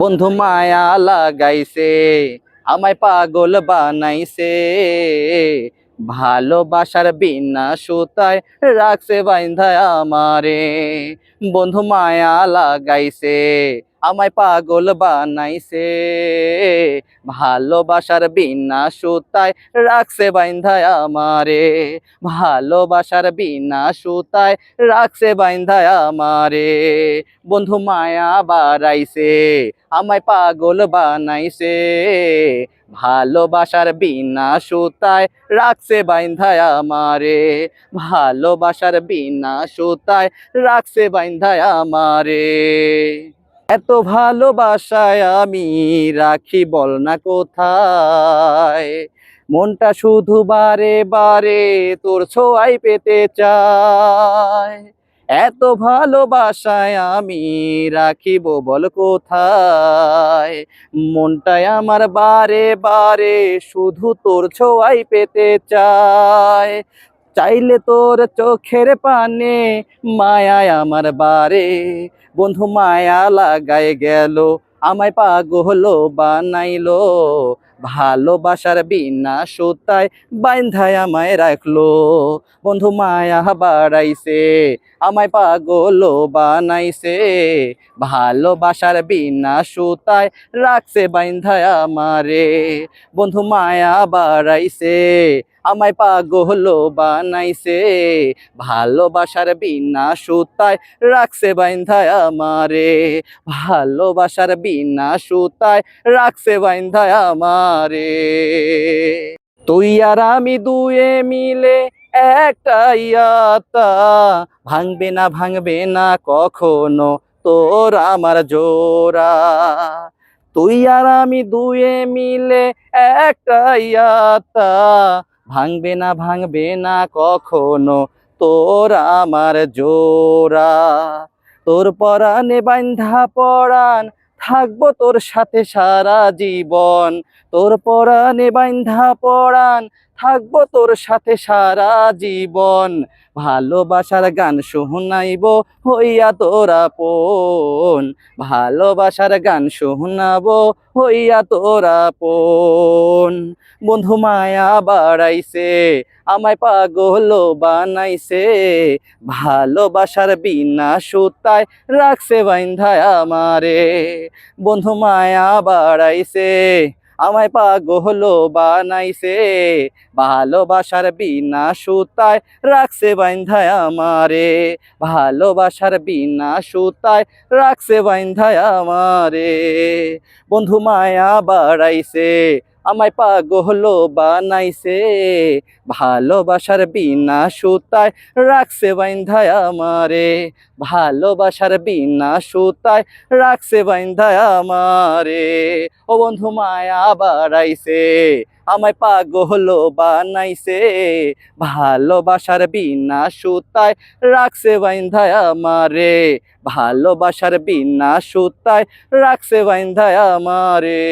বন্ধু মায়া লাগাইছে, আমায় পাগল বানাইছে। ভালোবাসার বিনা সুতায় রাখছে বাইন্ধায় আমারে। বন্ধু মায়া লাগাইছে, আমায় পাগল বানাইছে। ভালোবাসার বিনা সুতায় রাখছে বাইন্ধায় আমারে। ভালোবাসার বিনা সুতায় রাখছে বাইন্ধায় আমারে। বন্ধু মায়া বাড়াইছে, আমায় পাগল বানাইছে। ভালোবাসার বিনা সুতায় রাখছে বাইন্ধায় আমারে। ভালোবাসার বিনা সুতায় রাখছে বাইন্ধায় আমারে। এত ভালোবাসায় আমি রাখি বল না কোথায়। মনটা শুধু বারে বারে তোর ছোঁয়াই পেতে চায়। এত ভালোবাসায় আমি রাখিব বল কোথায়। মনটায় আমার বারে বারে শুধু তোর ছোঁয়াই পেতে চায়। চাইলে তোর চোখের পানে মায়ায় আমার বারে। বন্ধু মায়া লাগায় গেল, আমায় পাগল বানাইলো। ভালোবাসার বিনা সুতায় বাইন্ধায় আমায় রাখলো। বন্ধু মায়া বাড়াইছে, আমায় পাগল বানাইছে। ভালোবাসার বিনা সুতায় রাখছে বাইন্ধায় আমারে। বন্ধু মায়া বাড়াইছে, আমায় পাগল বানাইছে। ভালোবাসার বিনা সুতায় রাখছে বাইন্ধায় আমারে। ভালোবাসার বিনা সুতায় রাখছে বাইন্ধায় আমারে। তুই আর আমি দুয়ে মিলে একটা আত্মা, ভাঙবে না কখনো তোর আমার জোড়া। তুই আর আমি দুয়ে মিলে একটা আত্মা, ভাঙবে না কখনো তোর আমার জোড়া। তোর পরাণে বান্ধা পরাণ থাকবো তোর সাথে সারা জীবন। তোর পরাণে বান্ধা পরাণ থাকবো তোর সাথে সারা জীবন। ভালোবাসার গান শোনাইব হইয়া তোর আপন। ভালোবাসার গান শোনাবো হইয়া তোর আপন। বন্ধু মায়া বাড়াইছে, আমায় পাগল বানাইছে। ভালোবাসার বিনা সুতায় রাখছে বাইন্ধায় আমারে। বন্ধু মায়া বাড়াইছে, আমায় পাগল বানাইছে। ভালোবাসার বিনা সুতায় রাখছে বাইন্ধায় আমারে। ভালোবাসার বিনা সুতায় রাখছে বাইন্ধায় আমারে। বন্ধু মায়া বাড়াইছে, আমায় পাগল বানাইছে। ভালোবাসার বিনা সুতায় রাখছে বাইন্ধায় আমারে। ভালোবাসার বিনা সুতায় রাখছে বাইন্ধায় আমারে। ও বন্ধু মায়া বাড়াইছে, আমায় পাগল বানাইছে। ভালোবাসার বিনা সুতায় রাখছে বাইন্ধায় আমারে। ভালোবাসার বিনা সুতায় রাখছে বাইন্ধায় আমারে।